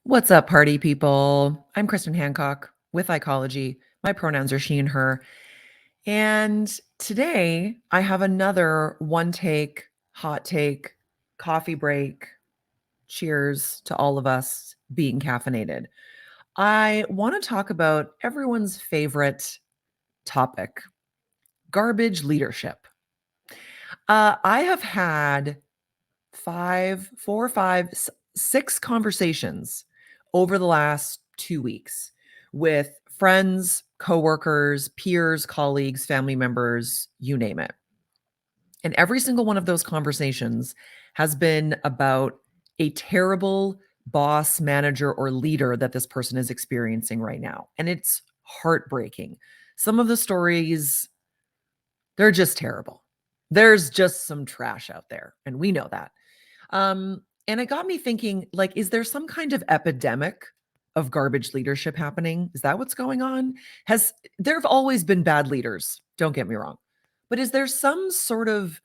What's up, party people? I'm Kristen Hancock with Ecology. My pronouns are she and her. And today I have another one take, hot take, coffee break. Cheers to all of us being caffeinated. I want to talk about everyone's favorite topic, garbage leadership. I have had six conversations over the last 2 weeks with friends, coworkers, peers, colleagues, family members, you name it. And every single one of those conversations has been about a terrible boss, manager, or leader that this person is experiencing right now. And it's heartbreaking. Some of the stories, they're just terrible. There's just some trash out there, and we know that. And it got me thinking, like, is there some kind of epidemic of garbage leadership happening? Is that what's going on? There have always been bad leaders, don't get me wrong. But is there some sort of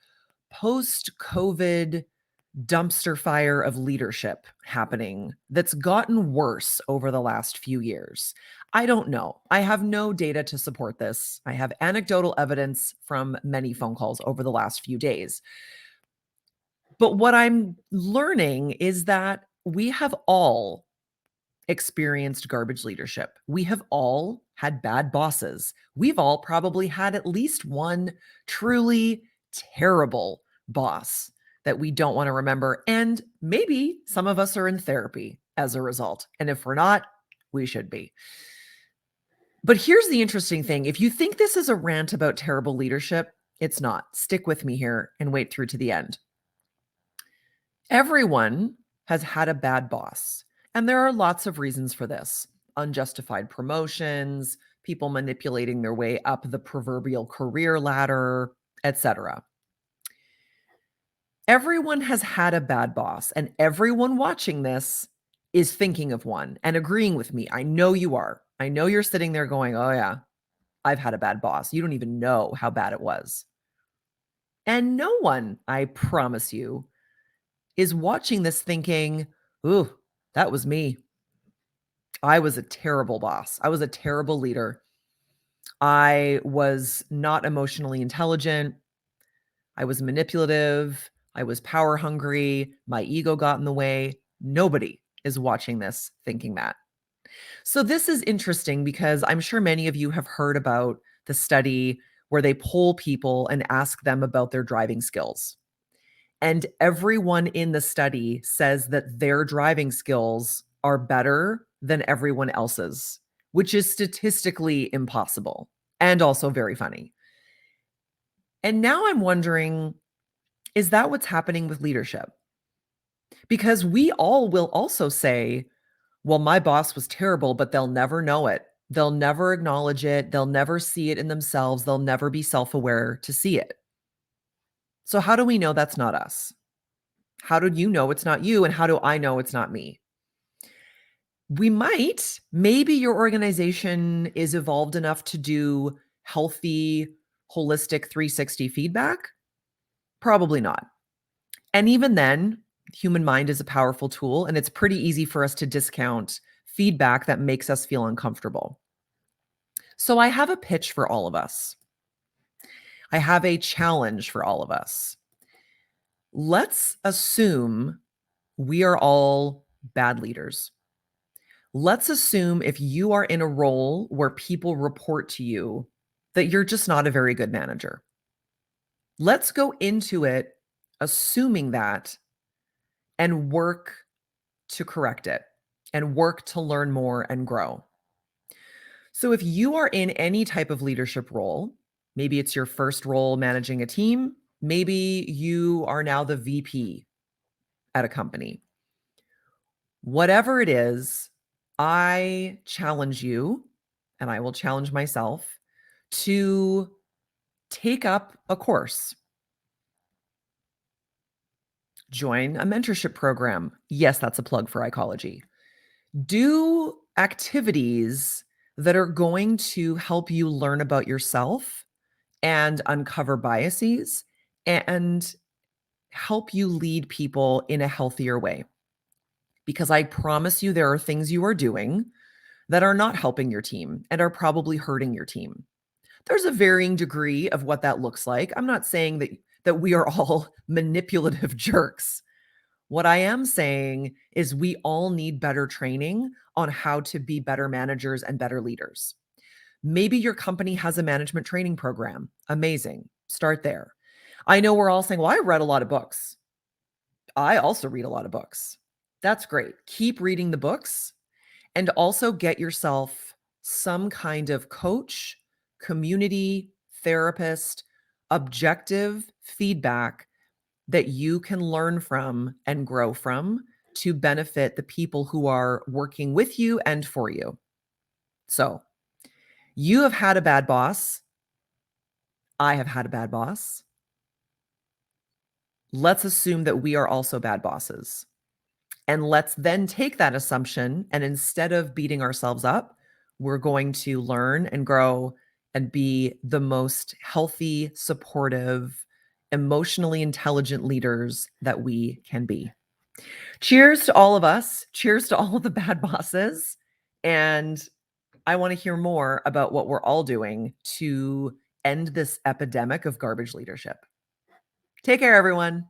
post-COVID dumpster fire of leadership happening that's gotten worse over the last few years? I don't know. I have no data to support this. I have anecdotal evidence from many phone calls over the last few days. But what I'm learning is that we have all experienced garbage leadership. We have all had bad bosses. We've all probably had at least one truly terrible boss that we don't want to remember. And maybe some of us are in therapy as a result. And if we're not, we should be. But here's the interesting thing. If you think this is a rant about terrible leadership, it's not. Stick with me here and wait through to the end. Everyone has had a bad boss, and there are lots of reasons for this. Unjustified promotions, people manipulating their way up the proverbial career ladder, etc. Everyone has had a bad boss, and everyone watching this is thinking of one and agreeing with me. I know you are. I know you're sitting there going, "Oh yeah, I've had a bad boss. You don't even know how bad it was." And no one, I promise you, is watching this thinking, "Ooh, that was me. I was a terrible boss. I was a terrible leader. I was not emotionally intelligent. I was manipulative. I was power hungry. My ego got in the way." Nobody is watching this thinking that. So this is interesting because I'm sure many of you have heard about the study where they poll people and ask them about their driving skills. And everyone in the study says that their driving skills are better than everyone else's, which is statistically impossible and also very funny. And now I'm wondering, is that what's happening with leadership? Because we all will also say, well, my boss was terrible, but they'll never know it. They'll never acknowledge it. They'll never see it in themselves. They'll never be self aware to see it. So, how do we know that's not us? How do you know it's not you? And how do I know it's not me? Maybe your organization is evolved enough to do healthy, holistic 360 feedback. Probably not. And even then, human mind is a powerful tool, and it's pretty easy for us to discount feedback that makes us feel uncomfortable. So I have a pitch for all of us. I have a challenge for all of us. Let's assume we are all bad leaders. Let's assume if you are in a role where people report to you that you're just not a very good manager. Let's go into it assuming that and work to correct it and work to learn more and grow. So if you are in any type of leadership role, maybe it's your first role managing a team, maybe you are now the VP at a company. Whatever it is, I challenge you, and I will challenge myself to take up a course. Join a mentorship program. Yes, that's a plug for Ecology. Do activities that are going to help you learn about yourself and uncover biases and help you lead people in a healthier way. because I promise you there are things you are doing that are not helping your team and are probably hurting your team. There's a varying degree of what that looks like. I'm not saying that we are all manipulative jerks. What I am saying is we all need better training on how to be better managers and better leaders. Maybe your company has a management training program. Amazing. Start there. I know we're all saying, well, I read a lot of books. I also read a lot of books. That's great. Keep reading the books and also get yourself some kind of coach, community, therapist, objective feedback that you can learn from and grow from to benefit the people who are working with you and for you. So, you have had a bad boss. I have had a bad boss. Let's assume that we are also bad bosses. And let's then take that assumption and instead of beating ourselves up, we're going to learn and grow and be the most healthy, supportive, emotionally intelligent leaders that we can be. Cheers to all of us. Cheers to all of the bad bosses. And I want to hear more about what we're all doing to end this epidemic of garbage leadership. Take care, everyone.